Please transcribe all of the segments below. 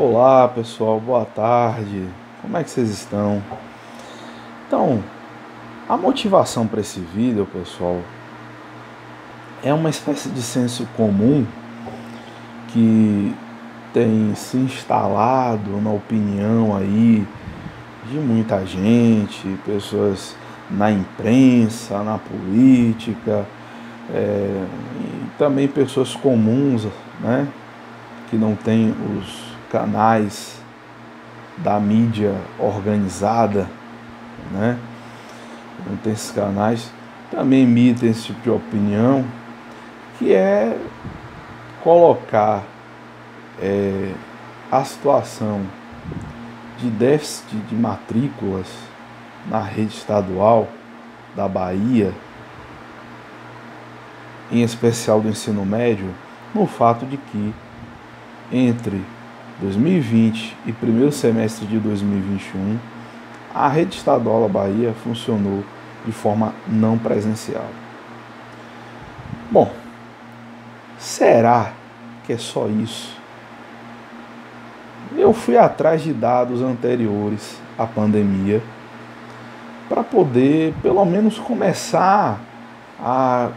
Olá pessoal, boa tarde, como é que vocês estão? Então, a motivação para esse vídeo, pessoal, é uma espécie de senso comum que tem se instalado na opinião aí de muita gente, pessoas na imprensa, na política, e também pessoas comuns, né, que não têm os canais da mídia organizada, né? Não tem esses canais, também emitem esse tipo de opinião, que é colocar a situação de déficit de matrículas na rede estadual da Bahia, em especial do ensino médio, no fato de que entre 2020 e primeiro semestre de 2021, a rede estadual da Bahia funcionou de forma não presencial. Bom, será que é só isso? Eu fui atrás de dados anteriores à pandemia para poder, pelo menos, começar a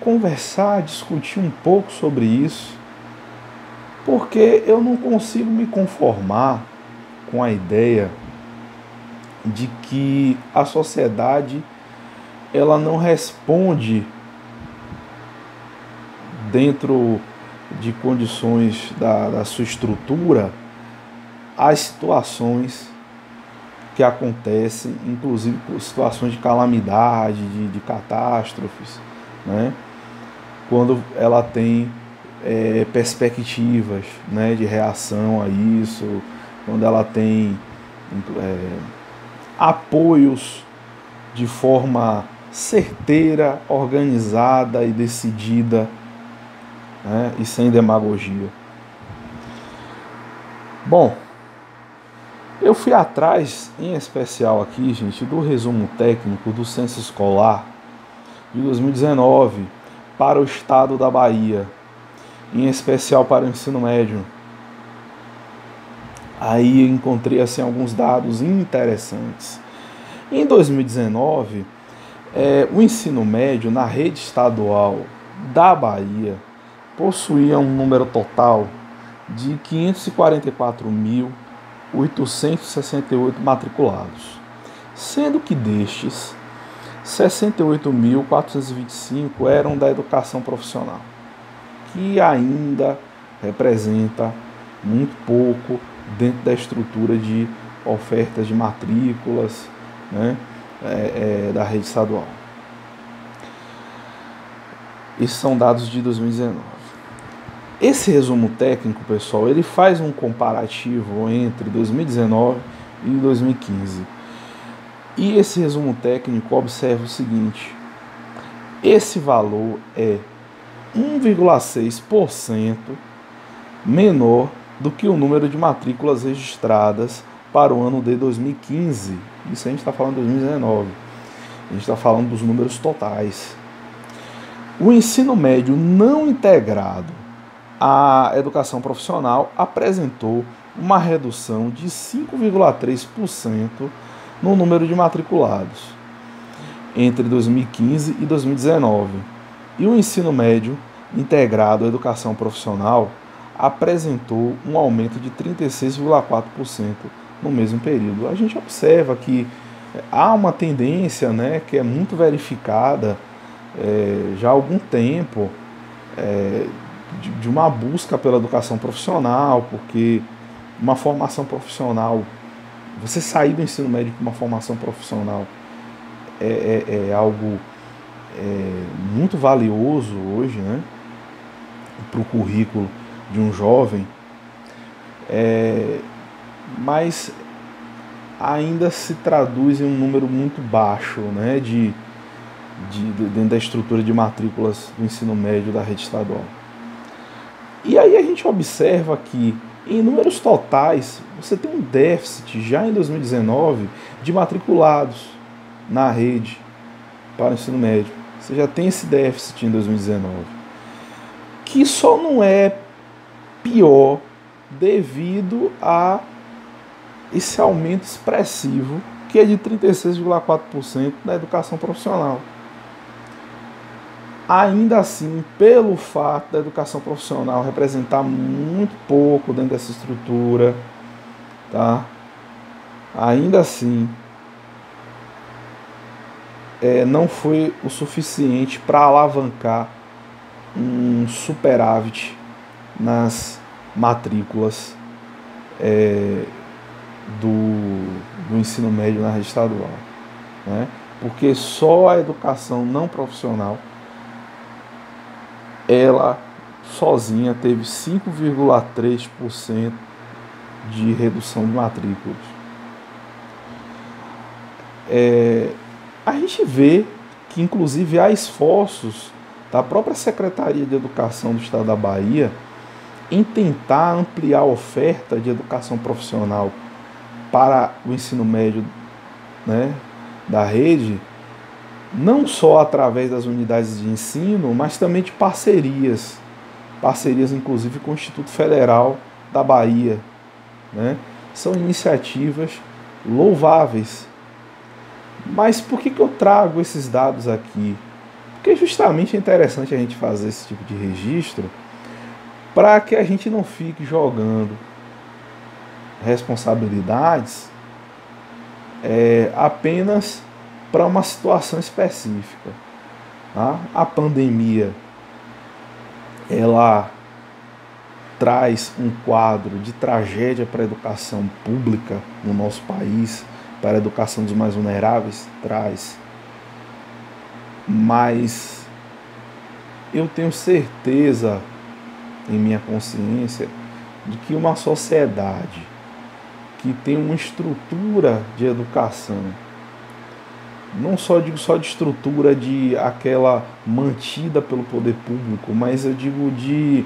conversar, discutir um pouco sobre isso, porque eu não consigo me conformar com a ideia de que a sociedade ela não responde dentro de condições da sua estrutura às situações que acontecem, inclusive situações de calamidade, de catástrofes, né? Quando ela tem perspectivas, né, de reação a isso, quando ela tem apoios de forma certeira, organizada e decidida, né, e sem demagogia. Bom, eu fui atrás, em especial aqui, gente, do resumo técnico do Censo Escolar de 2019 para o estado da Bahia, em especial para o ensino médio. Aí eu encontrei assim, alguns dados interessantes. Em 2019, o ensino médio na rede estadual da Bahia possuía um número total de 544.868 matriculados, sendo que destes, 68.425 eram da educação profissional, que ainda representa muito pouco dentro da estrutura de ofertas de matrículas, né, da rede estadual. Esses são dados de 2019. Esse resumo técnico, pessoal, ele faz um comparativo entre 2019 e 2015. E esse resumo técnico observa o seguinte: esse valor é 1,6% menor do que o número de matrículas registradas para o ano de 2015. Isso a gente está falando de 2019. A gente está falando dos números totais. O ensino médio não integrado à educação profissional apresentou uma redução de 5,3% no número de matriculados entre 2015 e 2019. E o ensino médio integrado à educação profissional apresentou um aumento de 36,4% no mesmo período. A gente observa que há uma tendência, né, que é muito verificada já há algum tempo, de uma busca pela educação profissional, porque uma formação profissional, você sair do ensino médio com uma formação profissional é algo muito valioso hoje, né, para o currículo de um jovem, mas ainda se traduz em um número muito baixo, né, dentro da estrutura de matrículas do ensino médio da rede estadual. E aí a gente observa que, em números totais, você tem um déficit já em 2019 de matriculados na rede para o ensino médio. Você já tem esse déficit em 2019, que só não é pior devido a esse aumento expressivo, que é de 36,4% na educação profissional. Ainda assim, pelo fato da educação profissional representar muito pouco dentro dessa estrutura, tá? Ainda assim, não foi o suficiente para alavancar um superávit nas matrículas do ensino médio na rede estadual, né? Porque só a educação não profissional, ela sozinha teve 5,3% de redução de matrículas. A gente vê que inclusive há esforços da própria Secretaria de Educação do Estado da Bahia em tentar ampliar a oferta de educação profissional para o ensino médio, né, da rede, não só através das unidades de ensino, mas também de parcerias inclusive com o Instituto Federal da Bahia, né? São iniciativas louváveis. Mas por que eu trago esses dados aqui? Porque justamente é interessante a gente fazer esse tipo de registro para que a gente não fique jogando responsabilidades apenas para uma situação específica, tá? A pandemia, ela traz um quadro de tragédia para a educação pública no nosso país, para a educação dos mais vulneráveis, traz. Mas eu tenho certeza em minha consciência de que uma sociedade que tem uma estrutura de educação, não só digo só de estrutura de aquela mantida pelo poder público, mas eu digo de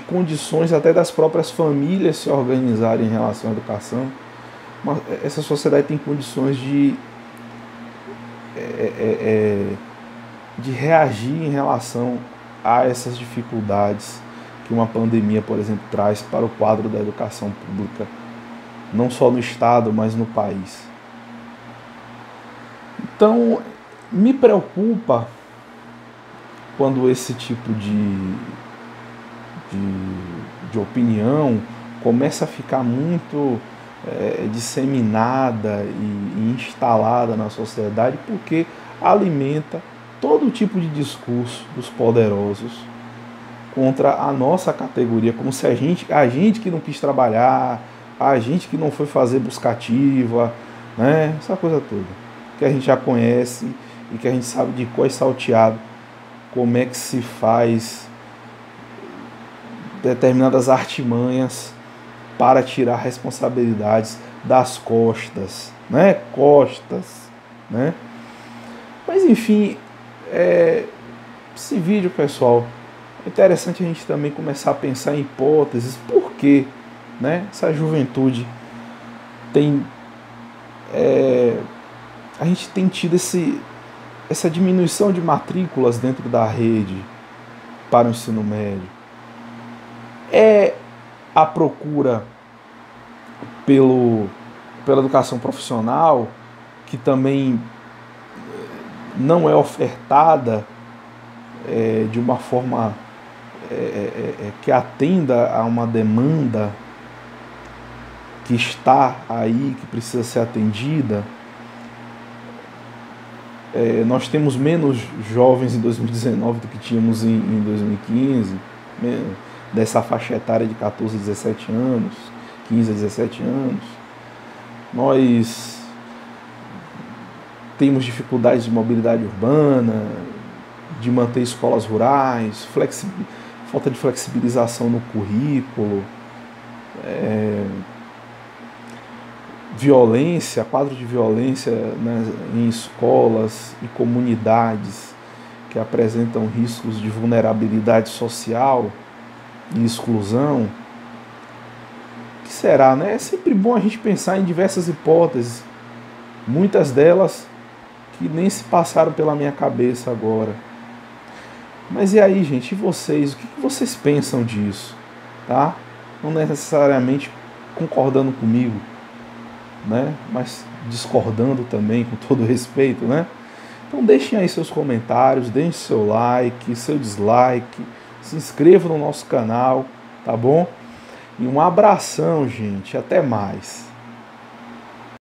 condições até das próprias famílias se organizarem em relação à educação. Essa sociedade tem condições de reagir em relação a essas dificuldades que uma pandemia, por exemplo, traz para o quadro da educação pública, não só no Estado, mas no país. Então, me preocupa quando esse tipo de opinião começa a ficar muito disseminada e instalada na sociedade, porque alimenta todo tipo de discurso dos poderosos contra a nossa categoria, como se a gente que não quis trabalhar, a gente que não foi fazer buscativa, né? Essa coisa toda que a gente já conhece e que a gente sabe de cor e salteado como é que se faz determinadas artimanhas para tirar responsabilidades das costas, né? Né? Mas enfim, esse vídeo, pessoal, é interessante a gente também começar a pensar em hipóteses, por que, né, essa juventude tem a gente tem tido essa diminuição de matrículas dentro da rede para o ensino médio. É a procura pela educação profissional, que também não é ofertada de uma forma que atenda a uma demanda que está aí, que precisa ser atendida. Nós temos menos jovens em 2019 do que tínhamos em 2015, dessa faixa etária de 14 a 17 anos, 15 a 17 anos. Nós temos dificuldades de mobilidade urbana, de manter escolas rurais, falta de flexibilização no currículo, violência, quadro de violência, né, em escolas e comunidades que apresentam riscos de vulnerabilidade social e exclusão. O que será, né? É sempre bom a gente pensar em diversas hipóteses, muitas delas que nem se passaram pela minha cabeça agora. Mas e aí, gente, e vocês? O que vocês pensam disso? Tá? não necessariamente concordando comigo, né? Mas discordando também, com todo respeito, né? Então deixem aí seus comentários, deixem seu like, seu dislike, se inscreva no nosso canal, tá bom? E um abração, gente, até mais.